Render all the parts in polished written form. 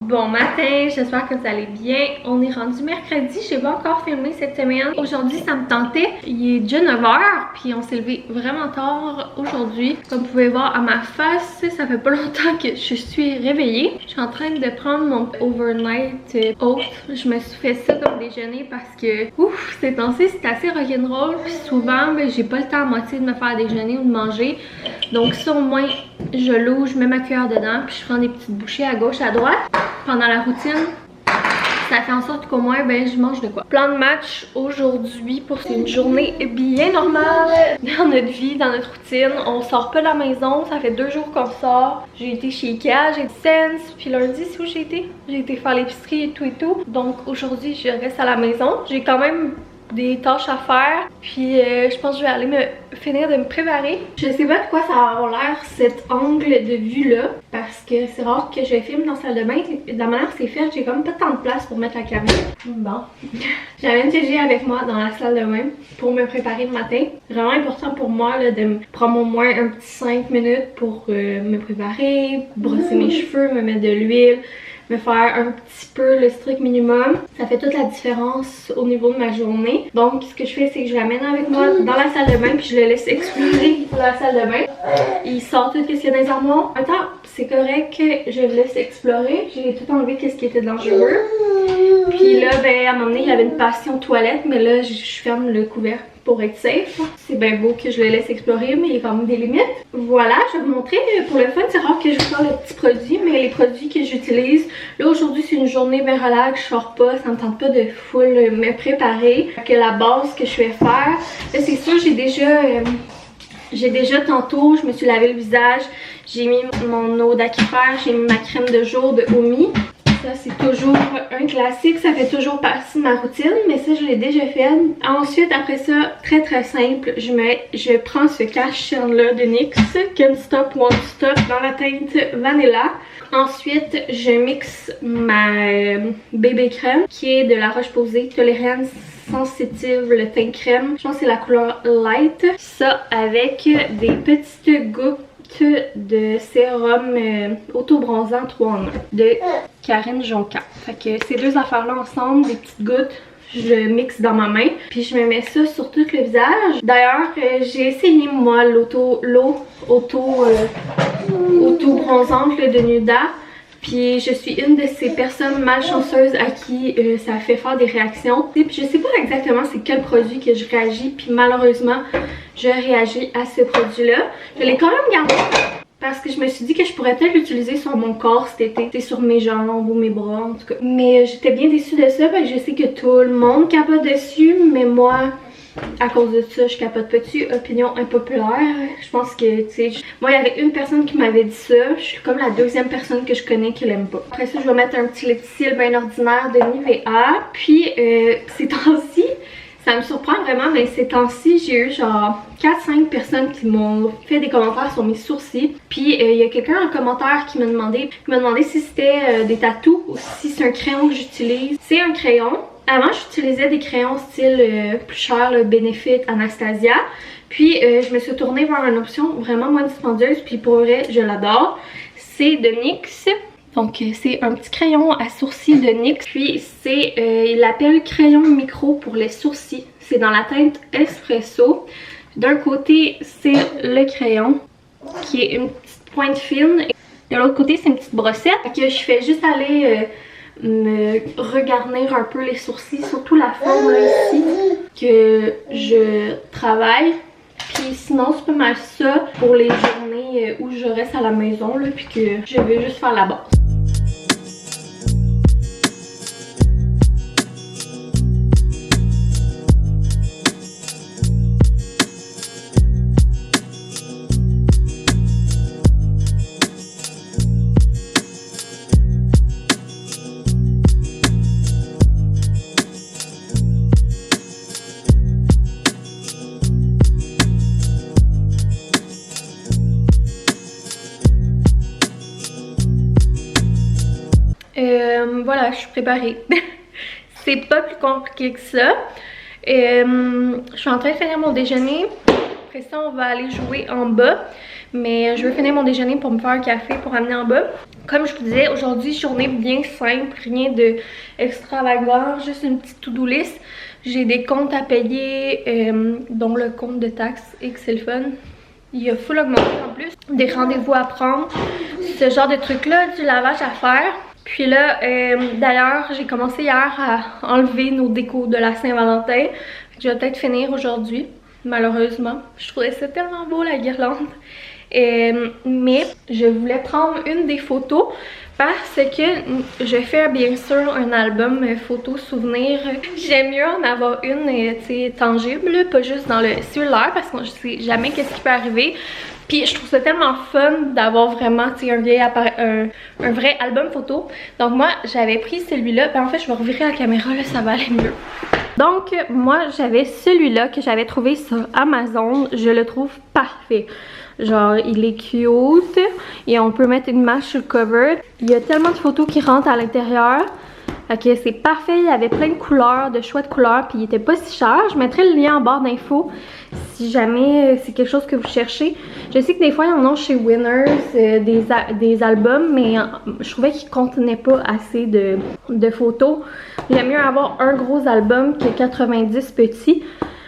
Bon matin, j'espère que vous allez bien. On est rendu mercredi, je n'ai pas encore filmé cette semaine. Aujourd'hui, ça me tentait. Il est déjà 9h, puis on s'est levé vraiment tard aujourd'hui. Comme vous pouvez voir à ma face, ça fait pas longtemps que je suis réveillée. Je suis en train de prendre mon overnight oat. Je me suis fait ça comme déjeuner parce que, ouf, ces temps-ci, c'est assez rock'n'roll. Puis souvent, ben, j'ai pas le temps à moitié de me faire déjeuner ou de manger. Donc ça, au moins, je l'ouvre, je mets ma cuillère dedans, puis je prends des petites bouchées à gauche, à droite. Pendant la routine, ça fait en sorte qu'au moins ben, je mange de quoi. Plan de match aujourd'hui pour une journée bien normale dans notre vie, dans notre routine. On sort pas de la maison, ça fait 2 jours qu'on sort. J'ai été chez Ikea, j'ai été Sense, puis lundi c'est où j'ai été? J'ai été faire l'épicerie et tout et tout. Donc aujourd'hui je reste à la maison. J'ai quand même des tâches à faire, puis je pense que je vais aller finir de me préparer. Je sais pas de quoi ça va avoir l'air cet angle de vue là, parce que c'est rare que je filme dans la salle de bain. De la manière que c'est fait, j'ai comme pas tant de place pour mettre la caméra. Bon, j'amène TG avec moi dans la salle de bain pour me préparer le matin. Vraiment important pour moi là, de me prendre au moins un petit 5 minutes pour me préparer, brosser mes cheveux, me mettre de l'huile, me faire un petit peu le strict minimum. Ça fait toute la différence au niveau de ma journée. Donc ce que je fais, c'est que je l'amène avec moi dans la salle de bain, puis je le laisse explorer la salle de bain. Il sort tout ce qu'il y a dans les armoires. En même temps, c'est correct que je le laisse explorer. J'ai tout enlevé ce qui était dangereux. Puis là, ben, à un moment donné, il y avait une passion toilette, mais là, je ferme le couvercle pour être safe. C'est bien beau que je le laisse explorer, mais il y a quand même des limites. Voilà, je vais vous montrer. Pour le fun, c'est rare que je vous parle de petits produits, mais les produits que j'utilise. Là, aujourd'hui, c'est une journée bien relax, je sors pas, ça me tente pas de full me préparer. Que la base que je vais faire, là, c'est sûr, j'ai déjà tantôt, je me suis lavé le visage, j'ai mis mon eau d'aquifère, j'ai mis ma crème de jour de Omi. Ça, c'est toujours un classique, ça fait toujours partie de ma routine, mais ça, je l'ai déjà fait. Ensuite, après ça, très simple, je prends ce cache-cerne-là de NYX, Can't Stop, Won't Stop, dans la teinte Vanilla. Ensuite, je mixe ma bébé crème, qui est de la Roche-Posay, Tolérance Sensitive, le teint crème. Je pense que c'est la couleur Light. Ça, avec des petites gouttes de sérum auto-bronzant 3 en 1 de Karine Jonca. Fait que ces deux affaires-là ensemble, des petites gouttes, je mixe dans ma main. Puis je me mets ça sur tout le visage. D'ailleurs, j'ai essayé moi l'eau auto-bronzante de Nuda. Puis je suis une de ces personnes malchanceuses à qui ça fait faire des réactions. Puis je sais pas exactement c'est quel produit que je réagis. Puis malheureusement, je réagis à ce produit-là. Je l'ai quand même gardé parce que je me suis dit que je pourrais peut-être l'utiliser sur mon corps cet été. Sur mes jambes ou mes bras en tout cas. Mais j'étais bien déçue de ça parce que je sais que tout le monde capote dessus. Mais moi, à cause de ça, je capote pas dessus. Opinion impopulaire. Je pense que, tu sais, moi, il y avait une personne qui m'avait dit ça. Je suis comme la 2e personne que je connais qui l'aime pas. Après ça, je vais mettre un petit lip cil bien ordinaire de Nivea. Puis, ces temps-ci, ça me surprend vraiment, mais ces temps-ci, j'ai eu genre 4-5 personnes qui m'ont fait des commentaires sur mes sourcils. Puis il y a quelqu'un en commentaire qui m'a demandé si c'était des tatous ou si c'est un crayon que j'utilise. C'est un crayon. Avant, j'utilisais des crayons style plus cher, le Benefit, Anastasia. Puis je me suis tournée vers une option vraiment moins dispendieuse. Puis pour vrai, je l'adore. C'est de NYX. Donc c'est un petit crayon à sourcils de NYX. Puis c'est, il l'appelle crayon micro pour les sourcils. C'est dans la teinte Espresso. D'un côté, c'est le crayon qui est une petite pointe fine. De l'autre côté, c'est une petite brossette. Que je fais juste aller me regarnir un peu les sourcils. Surtout la forme là ici que je travaille. Puis sinon, c'est pas mal ça pour les journées où je reste à la maison là, puis que je vais juste faire la base. Voilà, je suis préparée. C'est pas plus compliqué que ça. Je suis en train de finir mon déjeuner. Après ça, on va aller jouer en bas. Mais je veux finir mon déjeuner pour me faire un café pour amener en bas. Comme je vous disais, aujourd'hui, journée bien simple, rien de extravagant, juste une petite to-do list. J'ai des comptes à payer, dont le compte de taxes et que c'est le fun. Il a full augmenté en plus. Des rendez-vous à prendre, ce genre de trucs-là, du lavage à faire. Puis là, d'ailleurs, j'ai commencé hier à enlever nos décos de la Saint-Valentin. Je vais peut-être finir aujourd'hui, malheureusement. Je trouvais ça tellement beau, la guirlande. Mais je voulais prendre une des photos parce que je fais bien sûr un album photo souvenir. J'aime mieux en avoir une tangible, pas juste dans le cellulaire parce qu'on ne sait jamais qu'est-ce qui peut arriver. Puis je trouve ça tellement fun d'avoir vraiment un vrai album photo. Donc moi j'avais pris celui-là. En fait je vais revirer la caméra, là ça va aller mieux. Donc moi j'avais celui-là que j'avais trouvé sur Amazon. Je le trouve parfait. Genre il est cute et on peut mettre une image sur le cover. Il y a tellement de photos qui rentrent à l'intérieur. Ok, c'est parfait, il y avait plein de couleurs, de choix de couleurs, puis il était pas si cher. Je mettrai le lien en barre d'infos si jamais c'est quelque chose que vous cherchez. Je sais que des fois il y en a chez Winners des albums, mais je trouvais qu'ils contenaient pas assez de photos. J'aime mieux avoir un gros album que 90 petits,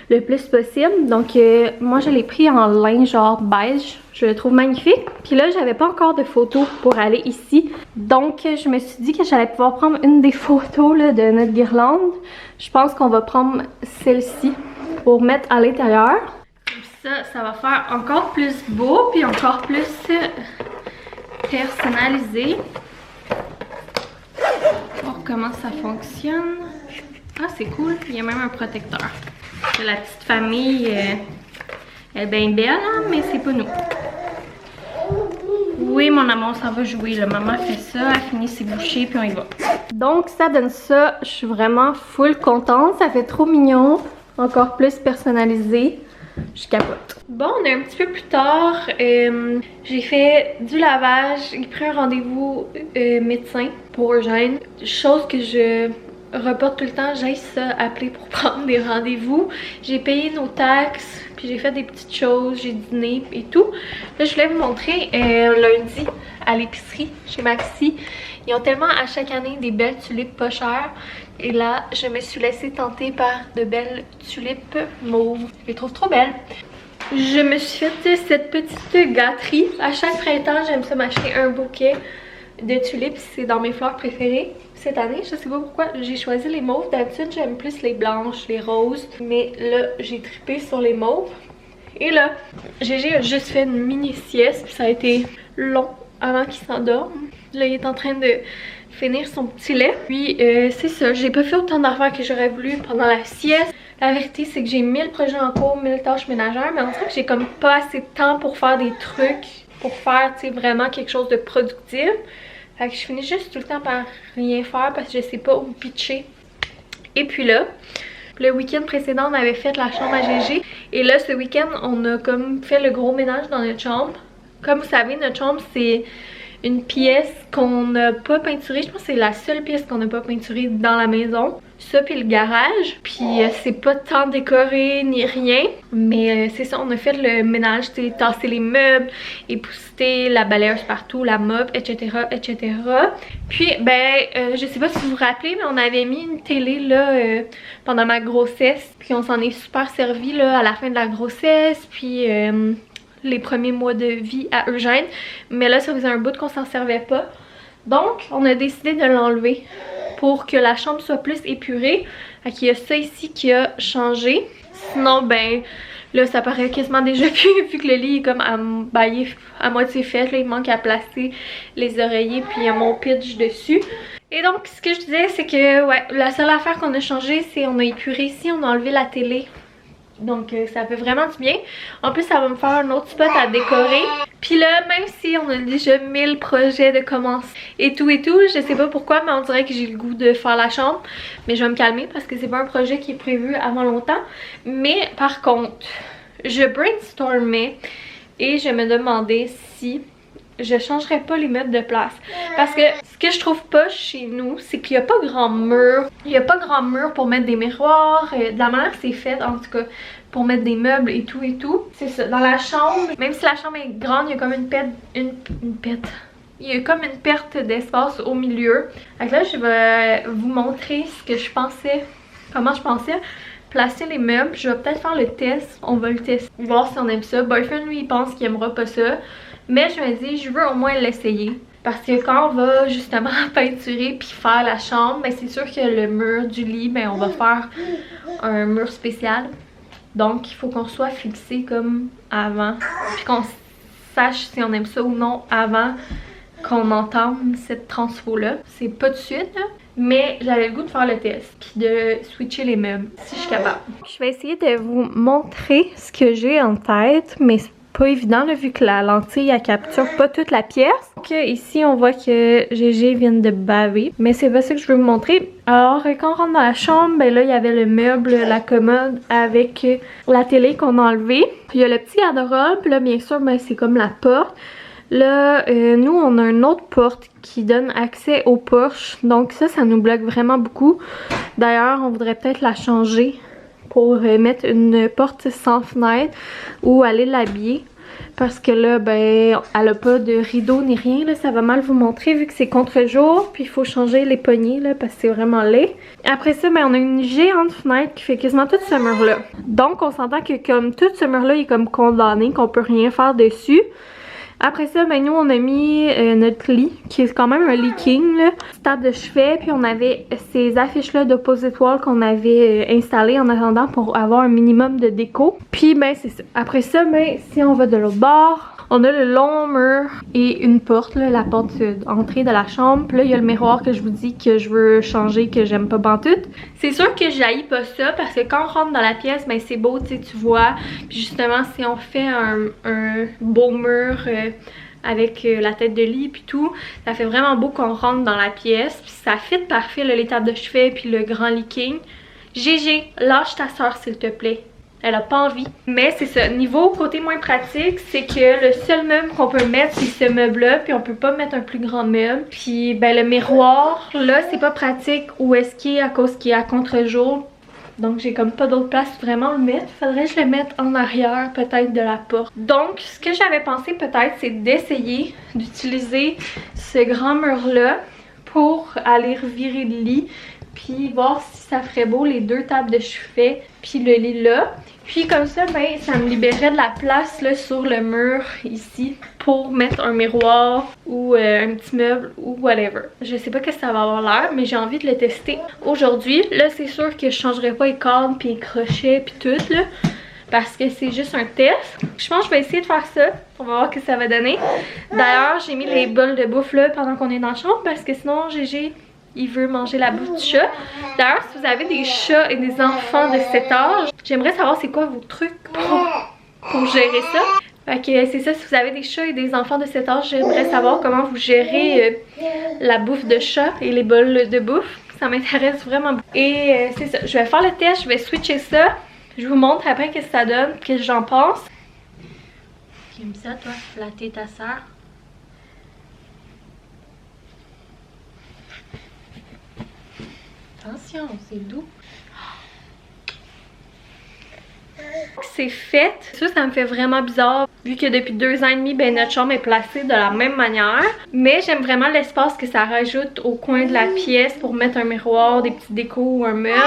le plus possible. Donc moi je l'ai pris en lin genre beige. Je le trouve magnifique. Puis là, j'avais pas encore de photos pour aller ici. Donc, je me suis dit que j'allais pouvoir prendre une des photos là, de notre guirlande. Je pense qu'on va prendre celle-ci pour mettre à l'intérieur. Ça va faire encore plus beau puis encore plus personnalisé. On voir comment ça fonctionne. Ah, c'est cool. Il y a même un protecteur. La petite famille, elle est bien belle, hein, mais c'est pas nous. Oui, mon amour, ça va jouer. La maman fait ça, elle finit ses bouchées, puis on y va. Donc, ça donne ça. Je suis vraiment full contente. Ça fait trop mignon. Encore plus personnalisé. Je capote. Bon, on est un petit peu plus tard. J'ai fait du lavage. J'ai pris un rendez-vous médecin pour Eugène. Chose que je reporte tout le temps. J'aille ça appeler pour prendre des rendez-vous. J'ai payé nos taxes. Puis j'ai fait des petites choses, j'ai dîné et tout. Là, je voulais vous montrer lundi à l'épicerie chez Maxi. Ils ont tellement à chaque année des belles tulipes pas chères. Et là, je me suis laissée tenter par de belles tulipes mauves. Je les trouve trop belles. Je me suis fait cette petite gâterie. À chaque printemps, j'aime ça m'acheter un bouquet de tulipes. C'est dans mes fleurs préférées. Cette année, je sais pas pourquoi, j'ai choisi les mauves. D'habitude, j'aime plus les blanches, les roses. Mais là, j'ai trippé sur les mauves. Et là, Gégé a juste fait une mini sieste. Puis ça a été long avant qu'il s'endorme. Là, il est en train de finir son petit lait. Puis, c'est ça. J'ai pas fait autant d'affaires que j'aurais voulu pendant la sieste. La vérité, c'est que j'ai 1000 projets en cours, 1000 tâches ménagères. Mais on dirait que j'ai comme pas assez de temps pour faire des trucs. Pour faire, tu sais, vraiment quelque chose de productif. Fait que je finis juste tout le temps par rien faire parce que je sais pas où pitcher. Et puis là, le week-end précédent, on avait fait la chambre à Gégé. Et là, ce week-end, on a comme fait le gros ménage dans notre chambre. Comme vous savez, notre chambre, c'est une pièce qu'on n'a pas peinturée. Je pense que c'est la seule pièce qu'on n'a pas peinturée dans la maison. Ça puis le garage. Puis c'est pas tant décoré ni rien. Mais c'est ça, on a fait le ménage, tu sais, tasser les meubles, épousseter la balayeuse partout, la mop, etc. etc. Puis je sais pas si vous vous rappelez, mais on avait mis une télé là pendant ma grossesse. Puis on s'en est super servi là à la fin de la grossesse. Puis les premiers mois de vie à Eugène. Mais là, ça faisait un bout qu'on s'en servait pas. Donc, on a décidé de l'enlever pour que la chambre soit plus épurée. Fait qu'il y a ça ici qui a changé. Sinon, là, ça paraît quasiment déjà vu que le lit est comme il est à moitié fait. Là, il manque à placer les oreillers puis il y a mon pitch dessus. Et donc, ce que je disais, c'est que, ouais, la seule affaire qu'on a changé, c'est on a épuré ici, on a enlevé la télé. Donc ça fait vraiment du bien. En plus ça va me faire un autre spot à décorer. Puis là, même si on a déjà 1000 projets de commencer et tout, je sais pas pourquoi, mais on dirait que j'ai le goût de faire la chambre. Mais je vais me calmer parce que c'est pas un projet qui est prévu avant longtemps. Mais par contre, je brainstormais et je me demandais si je changerais pas les meubles de place. Parce que ce que je trouve pas chez nous, c'est qu'il y a pas grand mur. Il y a pas grand mur pour mettre des miroirs. De la manière que c'est fait, en tout cas, pour mettre des meubles et tout et tout. C'est ça. Dans la chambre, même si la chambre est grande, il y a comme il y a comme une perte d'espace au milieu. Donc là, je vais vous montrer ce que je pensais, comment je pensais placer les meubles. Je vais peut-être faire le test. On va le tester, voir si on aime ça. Boyfriend, lui, il pense qu'il aimera pas ça. Mais je me dis, je veux au moins l'essayer. Parce que quand on va justement peinturer puis faire la chambre, ben c'est sûr que le mur du lit, ben on va faire un mur spécial. Donc il faut qu'on soit fixé comme avant. Puis qu'on sache si on aime ça ou non avant qu'on entame cette transfo-là. C'est pas tout de suite, là. Mais j'avais le goût de faire le test puis de switcher les meubles si je suis capable. Je vais essayer de vous montrer ce que j'ai en tête, mais c'est pas évident là, vu que la lentille elle capture pas toute la pièce. Donc ici on voit que GG vient de baver, mais c'est pas ça que je veux vous montrer. Alors quand on rentre dans la chambre, ben là il y avait le meuble, la commode avec la télé qu'on a enlevée. Il y a le petit garde-robe, là bien sûr ben, c'est comme la porte. Là, nous, on a une autre porte qui donne accès au porche. Donc ça nous bloque vraiment beaucoup. D'ailleurs, on voudrait peut-être la changer pour mettre une porte sans fenêtre ou aller l'habiller. Parce que là, ben, elle a pas de rideau ni rien. Là, ça va mal vous montrer vu que c'est contre-jour. Puis il faut changer les poignées là, parce que c'est vraiment laid. Après ça, ben, on a une géante fenêtre qui fait quasiment tout ce mur-là. Donc on s'entend que comme tout ce mur-là est comme condamné, qu'on peut rien faire dessus. Après ça, ben nous on a mis notre lit, qui est quand même un lit king, là. Table de chevet, puis on avait ces affiches-là d'opposite wall qu'on avait installées en attendant pour avoir un minimum de déco. Puis ben c'est ça. Après ça, ben si on va de l'autre bord, on a le long mur et une porte, là, la porte d'entrée de la chambre. Puis là, il y a le miroir que je vous dis que je veux changer, que j'aime pas pantoute. C'est sûr que j'haïs pas ça parce que quand on rentre dans la pièce, ben c'est beau, tu sais, tu vois. Puis justement, si on fait un beau mur avec la tête de lit puis tout, ça fait vraiment beau qu'on rentre dans la pièce. Puis ça fit parfait, là, les tables de chevet puis le grand lit king. GG, lâche ta soeur s'il te plaît. Elle a pas envie. Mais c'est ça. Niveau côté moins pratique, c'est que le seul meuble qu'on peut mettre, c'est ce meuble-là. Puis on peut pas mettre un plus grand meuble. Puis ben le miroir, là, c'est pas pratique où est-ce qu'il est à cause qu'il est à contre-jour. Donc j'ai comme pas d'autre place vraiment le mettre. Faudrait que je le mette en arrière peut-être de la porte. Donc ce que j'avais pensé peut-être, c'est d'essayer d'utiliser ce grand mur-là pour aller revirer le lit. Puis voir si ça ferait beau les deux tables de chevet puis le lit là. Puis comme ça, ben ça me libérait de la place là sur le mur ici pour mettre un miroir ou un petit meuble ou whatever. Je sais pas ce que ça va avoir l'air, mais j'ai envie de le tester aujourd'hui. Là, c'est sûr que je changerai pas les cadres puis les crochets puis tout là. Parce que c'est juste un test. Je pense que je vais essayer de faire ça. On va voir ce que ça va donner. D'ailleurs, j'ai mis les bols de bouffe là pendant qu'on est dans la chambre parce que sinon, GG... il veut manger la bouffe du chat. D'ailleurs, si vous avez des chats et des enfants de cet âge, j'aimerais savoir c'est quoi vos trucs pour gérer ça. Fait que c'est ça, si vous avez des chats et des enfants de cet âge, j'aimerais savoir comment vous gérez la bouffe de chat et les bols de bouffe. Ça m'intéresse vraiment beaucoup. Et c'est ça, je vais faire le test, je vais switcher ça. Je vous montre après qu'est-ce que ça donne, qu'est-ce que j'en pense. Tu aimes ça, toi, flatter ta soeur? Attention, c'est doux. C'est fait. Ça me fait vraiment bizarre vu que depuis 2 ans et demi, ben, notre chambre est placée de la même manière. Mais j'aime vraiment l'espace que ça rajoute au coin de la pièce pour mettre un miroir, des petits décos ou un meuble.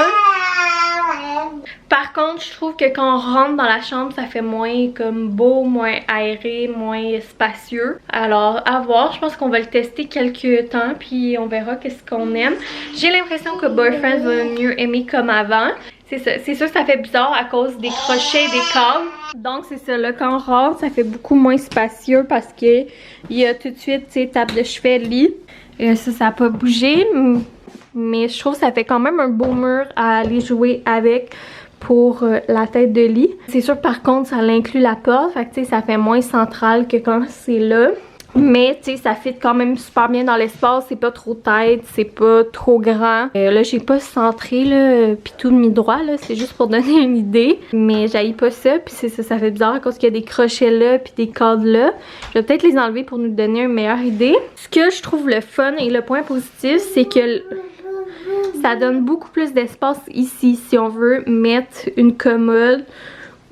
Par contre, je trouve que quand on rentre dans la chambre, ça fait moins comme beau, moins aéré, moins spacieux. Alors, à voir. Je pense qu'on va le tester quelques temps, puis on verra qu'est-ce qu'on aime. J'ai l'impression que Boyfriend va mieux aimer comme avant. C'est ça. C'est sûr que ça fait bizarre à cause des crochets et des câbles. Donc, c'est ça. Là, quand on rentre, ça fait beaucoup moins spacieux parce que il y a tout de suite, tu sais, table de chevet, lit. Ça n'a pas bougé. Mais je trouve que ça fait quand même un beau mur à aller jouer avec pour la tête de lit. C'est sûr par contre ça inclut la porte, fait que tu sais ça fait moins central que quand c'est là. Mais tu sais, ça fit quand même super bien dans l'espace. C'est pas trop tête, c'est pas trop grand. Là, j'ai pas centré là, pis tout mis droit là. C'est juste pour donner une idée. Mais j'haïs pas ça. Puis c'est ça, ça fait bizarre à cause qu'il y a des crochets là puis des cadres là. Je vais peut-être les enlever pour nous donner une meilleure idée. Ce que je trouve le fun et le point positif, c'est que ça donne beaucoup plus d'espace ici si on veut mettre une commode.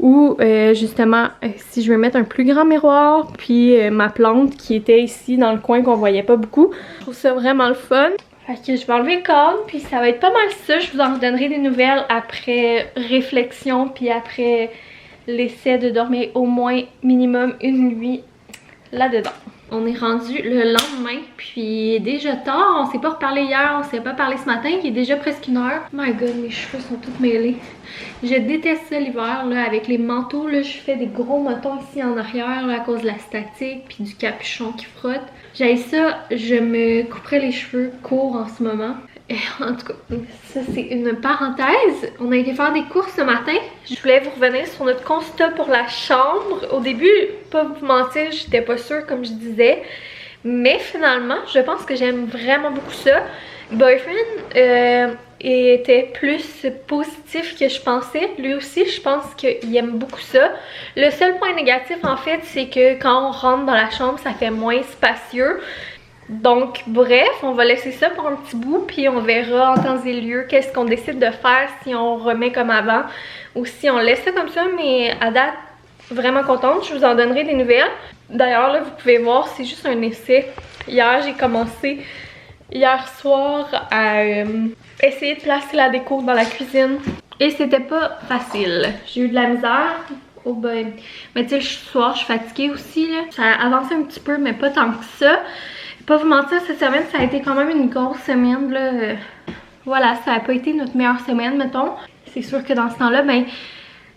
Ou justement, si je veux mettre un plus grand miroir, puis ma plante qui était ici dans le coin qu'on voyait pas beaucoup. Je trouve ça vraiment le fun. Fait que je vais enlever le cadre, puis ça va être pas mal ça. Je vous en donnerai des nouvelles après réflexion, puis après l'essai de dormir au moins minimum une nuit là-dedans. On est rendu le lendemain, puis il est déjà tard, on s'est pas reparlé hier, on s'est pas parlé ce matin, il est déjà presque 1h. Oh my god, mes cheveux sont tous mêlés. Je déteste ça l'hiver, là, avec les manteaux, là, je fais des gros moutons ici en arrière, là, à cause de la statique, puis du capuchon qui frotte. J'aille ça, je me couperais les cheveux courts en ce moment. En tout cas, ça c'est une parenthèse. On a été faire des courses ce matin. Je voulais vous revenir sur notre constat pour la chambre. Au début, pas vous mentir, j'étais pas sûre comme je disais. Mais finalement, je pense que j'aime vraiment beaucoup ça. Boyfriend était plus positif que je pensais. Lui aussi, je pense qu'il aime beaucoup ça. Le seul point négatif en fait, c'est que quand on rentre dans la chambre, ça fait moins spacieux. Donc bref, on va laisser ça pour un petit bout, puis on verra en temps et lieu qu'est-ce qu'on décide de faire, si on remet comme avant ou si on laisse ça comme ça. Mais à date, vraiment contente, je vous en donnerai des nouvelles. D'ailleurs là, vous pouvez voir, c'est juste un essai. Hier, j'ai commencé hier soir à essayer de placer la déco dans la cuisine et c'était pas facile. J'ai eu de la misère. Oh ben, mais tu sais, le soir, je suis fatiguée aussi là. Ça a avancé un petit peu, mais pas tant que ça. Pas vous mentir, cette semaine, ça a été quand même une grosse semaine, là. Voilà, ça n'a pas été notre meilleure semaine, mettons. C'est sûr que dans ce temps-là, ben,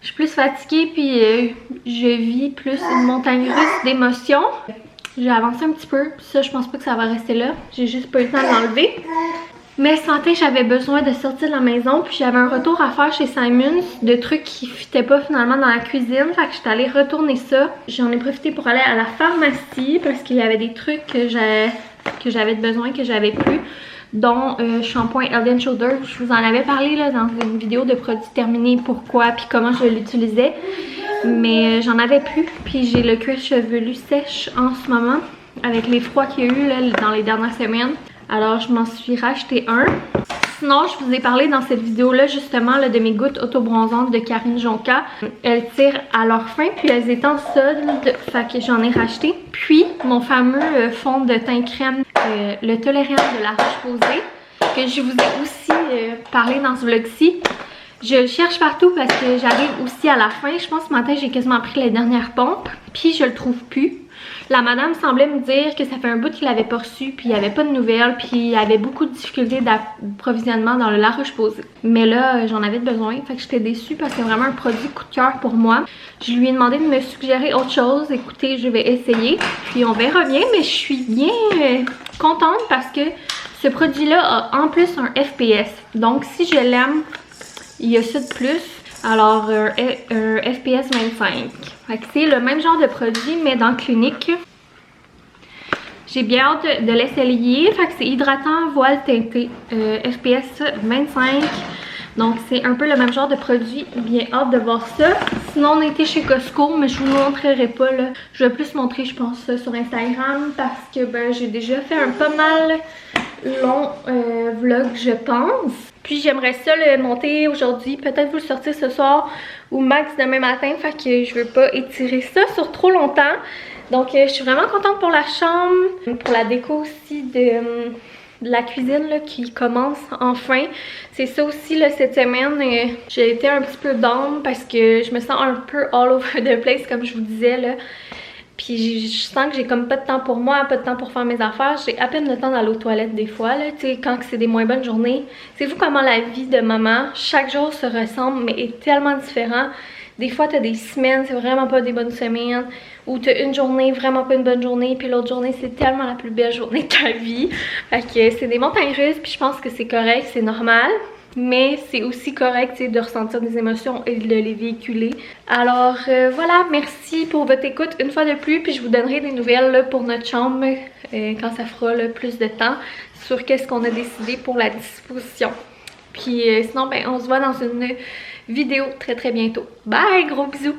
je suis plus fatiguée, puis je vis plus une montagne russe d'émotions. J'ai avancé un petit peu, ça, je pense pas que ça va rester là. J'ai juste pas eu le temps de l'enlever. Mais ce matin, j'avais besoin de sortir de la maison, puis j'avais un retour à faire chez Simons de trucs qui fitaient pas finalement dans la cuisine. Fait que j'étais allée retourner ça. J'en ai profité pour aller à la pharmacie parce qu'il y avait des trucs que j'avais besoin, que j'avais plus. Dont shampoing Head & Shoulders. Je vous en avais parlé là, dans une vidéo de produits terminés, pourquoi puis comment je l'utilisais. Mais j'en avais plus, puis j'ai le cuir chevelu sèche en ce moment avec les froids qu'il y a eu là, dans les dernières semaines. Alors je m'en suis racheté un. Sinon, je vous ai parlé dans cette vidéo-là justement là, de mes gouttes autobronzantes de Karine Jonca. Elles tirent à leur fin, puis elles étaient en solde, fait que j'en ai racheté. Puis mon fameux fond de teint crème, le Tolérant de La Roche-Posay, que je vous ai aussi parlé dans ce vlog-ci. Je le cherche partout parce que j'arrive aussi à la fin. Je pense que ce matin, j'ai quasiment pris les dernières pompes, puis je le trouve plus. La madame semblait me dire que ça fait un bout qu'il l'avait pas reçu, puis il n'y avait pas de nouvelles, puis il y avait beaucoup de difficultés d'approvisionnement dans le La Roche-Posay. Mais là, j'en avais besoin, fait que j'étais déçue parce que c'est vraiment un produit coup de cœur pour moi. Je lui ai demandé de me suggérer autre chose. Écoutez, je vais essayer, puis on verra bien, mais je suis bien contente parce que ce produit-là a en plus un FPS. Donc si je l'aime, il y a ça de plus. Alors, un FPS 25. Fait que c'est le même genre de produit, mais dans Clinique. J'ai bien hâte de l'essayer. Fait que c'est hydratant, voile teintée. FPS 25. Donc, c'est un peu le même genre de produit. Bien hâte de voir ça. Sinon, on était chez Costco, mais je vous montrerai pas, là. Je vais plus montrer, je pense, sur Instagram. Parce que, ben, j'ai déjà fait un pas mal long vlog, je pense. Puis j'aimerais ça le monter aujourd'hui, peut-être vous le sortir ce soir ou max demain matin, fait que je veux pas étirer ça sur trop longtemps. Donc je suis vraiment contente pour la chambre, pour la déco aussi de la cuisine là, qui commence enfin. C'est ça aussi là, cette semaine, j'ai été un petit peu down parce que je me sens un peu all over the place comme je vous disais là. Puis je sens que j'ai comme pas de temps pour moi, pas de temps pour faire mes affaires. J'ai à peine le temps d'aller aux toilettes des fois, là, tu sais, quand c'est des moins bonnes journées. C'est fou comment la vie de maman, chaque jour se ressemble, mais est tellement différent. Des fois, t'as des semaines, c'est vraiment pas des bonnes semaines. Ou t'as une journée, vraiment pas une bonne journée. Puis l'autre journée, c'est tellement la plus belle journée de ta vie. Fait que c'est des montagnes russes, puis je pense que c'est correct, c'est normal. mais c'est aussi correct de ressentir des émotions et de les véhiculer. Alors voilà, merci pour votre écoute une fois de plus, puis je vous donnerai des nouvelles là, pour notre chambre quand ça fera là, plus de temps sur qu'est-ce qu'on a décidé pour la disposition. Puis sinon, ben, on se voit dans une vidéo très très bientôt. Bye, gros bisous!